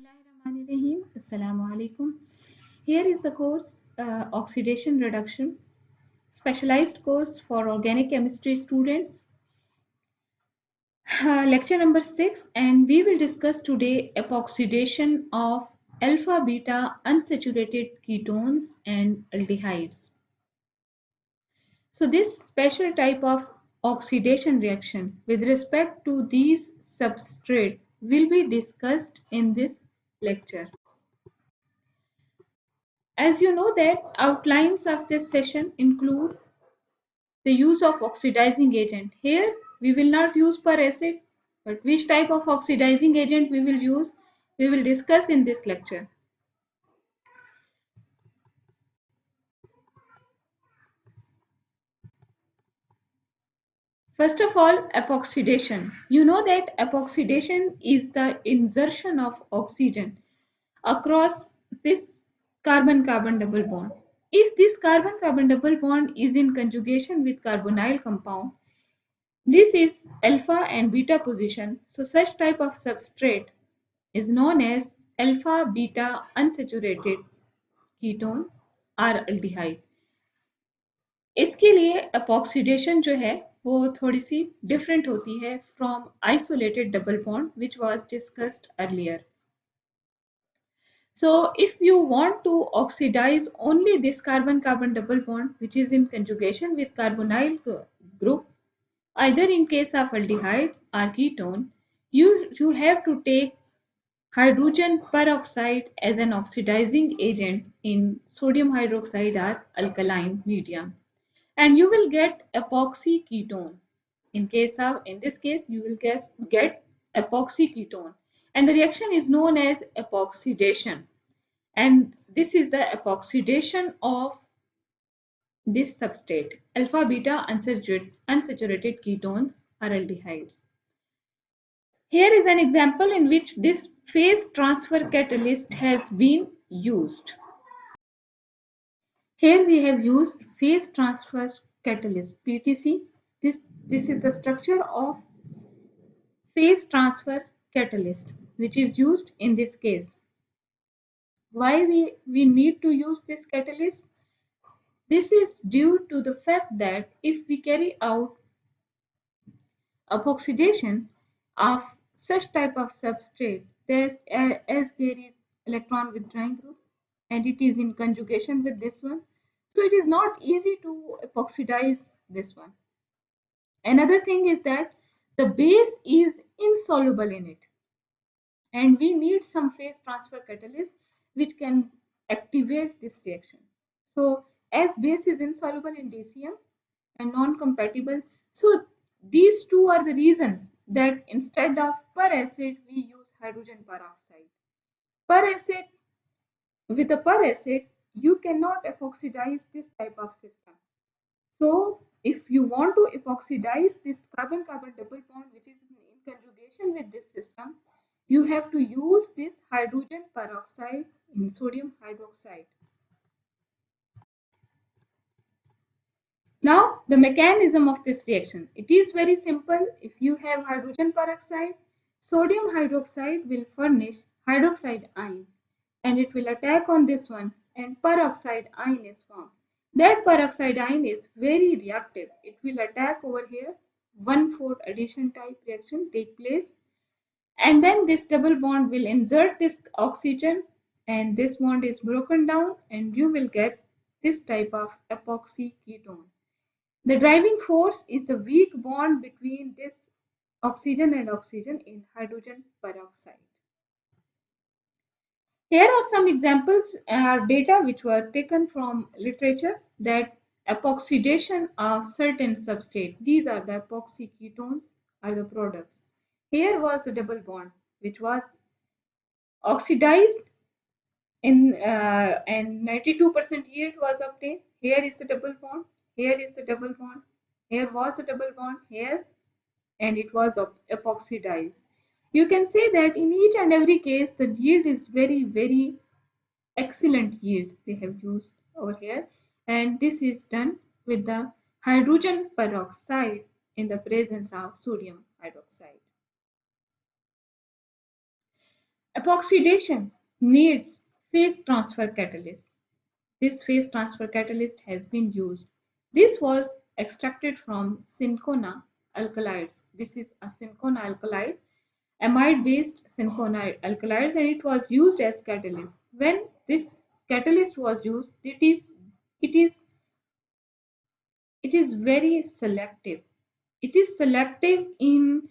Bismillahirrahmanirrahim. Assalamu alaikum. Here is the course Oxidation Reduction, specialized course for organic chemistry students. Lecture number 6, and we will discuss today epoxidation of alpha beta unsaturated ketones and aldehydes. So this special type of oxidation reaction with respect to these substrate will be discussed in this lecture. As you know that outlines of this session include the use of oxidizing agent. Here we will not use per acid, but which type of oxidizing agent we will use, we will discuss in this lecture. First of all, epoxidation. You know that epoxidation is the insertion of oxygen across this carbon-carbon double bond. If this carbon-carbon double bond is in conjugation with carbonyl compound, this is alpha and beta position. So such type of substrate is known as alpha beta unsaturated ketone or aldehyde. इसके लिए epoxidation जो है वो थोड़ी सी different होती है from isolated double bond which was discussed earlier. So if you want to oxidize only this carbon-carbon double bond which is in conjugation with carbonyl group, either in case of aldehyde or ketone, you have to take hydrogen peroxide as an oxidizing agent in sodium hydroxide or alkaline medium, and you will get epoxy ketone. In this case you will get epoxy ketone, and the reaction is known as epoxidation, and this is the epoxidation of this substrate alpha beta unsaturated ketones or aldehydes. Here is an example in which this phase transfer catalyst has been used. Here we have used phase transfer catalyst PTC. This is the structure of phase transfer catalyst which is used in this case. Why we need to use this catalyst? This is due to the fact that if we carry out epoxidation of such type of substrate, as there is electron withdrawing group and it is in conjugation with this one, so it is not easy to epoxidize this one. Another thing is that the base is insoluble in it, and we need some phase transfer catalyst which can activate this reaction. So as base is insoluble in DCM and non-compatible, so these two are the reasons that instead of per acid we use hydrogen peroxide. Per acid, with a per acid you cannot epoxidize this type of system. So if you want to epoxidize this carbon-carbon double bond which is in conjugation with this system, you have to use this hydrogen peroxide in sodium hydroxide. Now the mechanism of this reaction, it is very simple. If you have hydrogen peroxide, sodium hydroxide will furnish hydroxide ion and it will attack on this one and peroxide ion is formed. That peroxide ion is very reactive. It will attack over here, 1,4 addition type reaction take place, and then this double bond will insert this oxygen and this bond is broken down and you will get this type of epoxy ketone. The driving force is the weak bond between this oxygen and oxygen in hydrogen peroxide. Here are some examples data which were taken from literature that epoxidation of certain substrate. These are the epoxy ketones are the products. Here was a double bond which was oxidized in and 92% yield was obtained. Here is the double bond. Here is the double bond. Here was a double bond here, and it was epoxidized. You can say that in each and every case the yield is very excellent yield they have used over here, and this is done with the hydrogen peroxide in the presence of sodium hydroxide. Epoxidation needs phase transfer catalyst. This phase transfer catalyst has been used. This was extracted from cinchona alkalides. This is a cinchona alkalide, amide-based cinchona alkalides, and it was used as catalyst. When this catalyst was used, it is it is very selective. It is selective in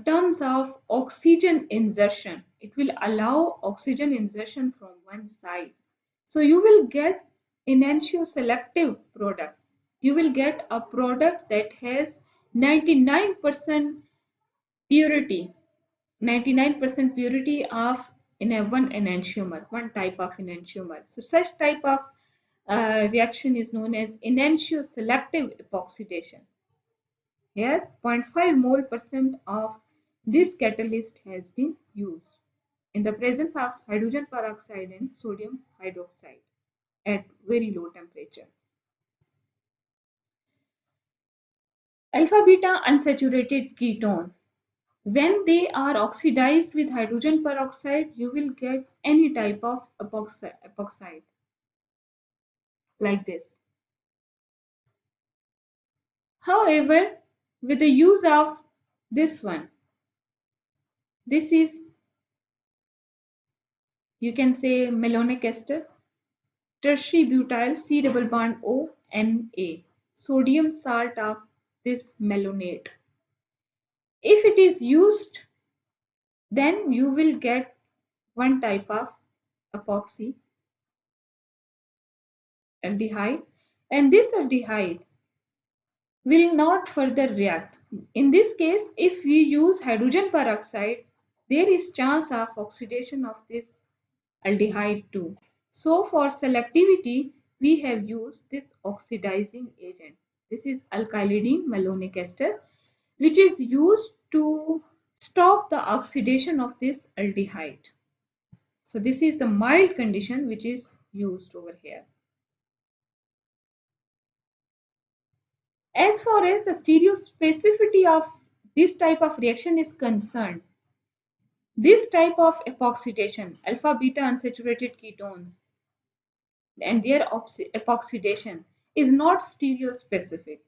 terms of oxygen insertion. It will allow oxygen insertion from one side. So you will get enantioselective product. You will get a product that has 99% purity, 99% purity of in a one enantiomer, one type of enantiomer. So such type of reaction is known as enantioselective epoxidation. Here 0.5 mole percent of this catalyst has been used in the presence of hydrogen peroxide and sodium hydroxide at very low temperature. Alpha beta unsaturated ketone. When they are oxidized with hydrogen peroxide, you will get any type of epoxide like this. However, with the use of this one, this is, you can say, malonic ester, tertiary butyl C double bond O Na, sodium salt of this malonate. If it is used, then you will get one type of epoxy aldehyde, and this aldehyde will not further react. In this case, if we use hydrogen peroxide, there is chance of oxidation of this aldehyde too. So for selectivity, we have used this oxidizing agent. This is alkylidene malonic ester, which is used to stop the oxidation of this aldehyde. So this is the mild condition which is used over here. As far as the stereospecificity of this type of reaction is concerned, this type of epoxidation, alpha beta unsaturated ketones, and their epoxidation is not stereospecific.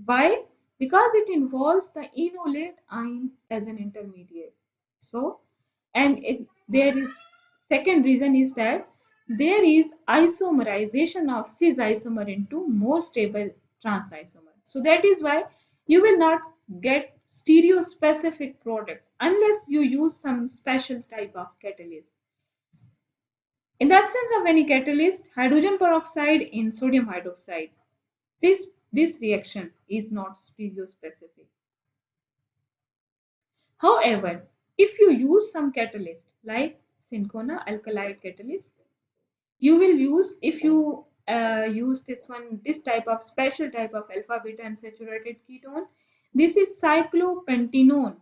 Why? Because it involves the enolate ion as an intermediate. So, and there is second reason is that there is isomerization of cis isomer into more stable trans isomer. So that is why you will not get stereospecific product unless you use some special type of catalyst. In the absence of any catalyst, hydrogen peroxide in sodium hydroxide, this reaction is not stereospecific. However, if you use some catalyst like cinchona alkalide catalyst, you will use, if you use this type of special type of alpha beta unsaturated ketone, this is cyclopentinone.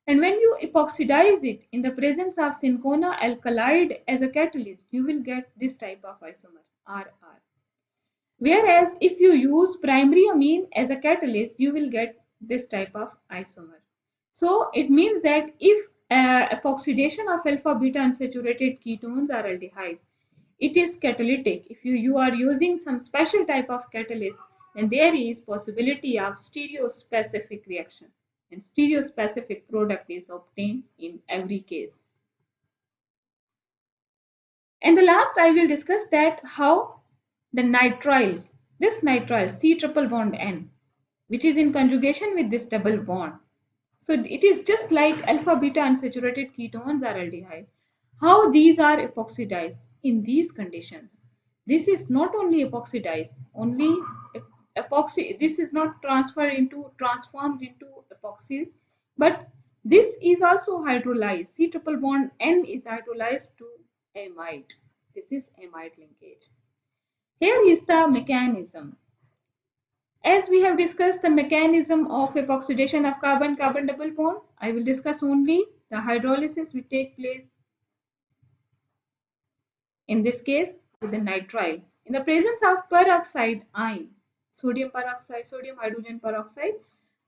And when you epoxidize it in the presence of cinchona alkalide as a catalyst, you will get this type of isomer, RR. Whereas if you use primary amine as a catalyst, you will get this type of isomer. So it means that if epoxidation of alpha beta unsaturated ketones or aldehyde, it is catalytic. If you are using some special type of catalyst, then there is possibility of stereospecific reaction, and stereospecific product is obtained in every case. And the last I will discuss that how the nitriles, this nitrile C triple bond N, which is in conjugation with this double bond. So it is just like alpha beta unsaturated ketones or aldehyde. How these are epoxidized in these conditions. This is not only epoxidized, only epoxy, this is not transformed into epoxy, but this is also hydrolyzed. C triple bond N is hydrolyzed to amide. This is amide linkage. Here is the mechanism. As we have discussed the mechanism of epoxidation of carbon-carbon double bond, I will discuss only the hydrolysis which take place in this case with the nitrile. In the presence of peroxide ion, sodium peroxide, sodium hydrogen peroxide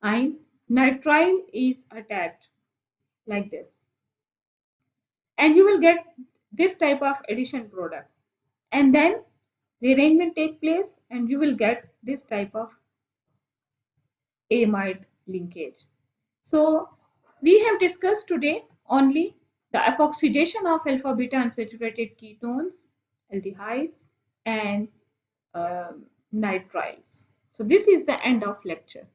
ion, nitrile is attacked like this. and you will get this type of addition product, and then rearrangement take place and you will get this type of amide linkage. So we have discussed today only the epoxidation of alpha beta unsaturated ketones, aldehydes, and nitriles. So this is the end of lecture.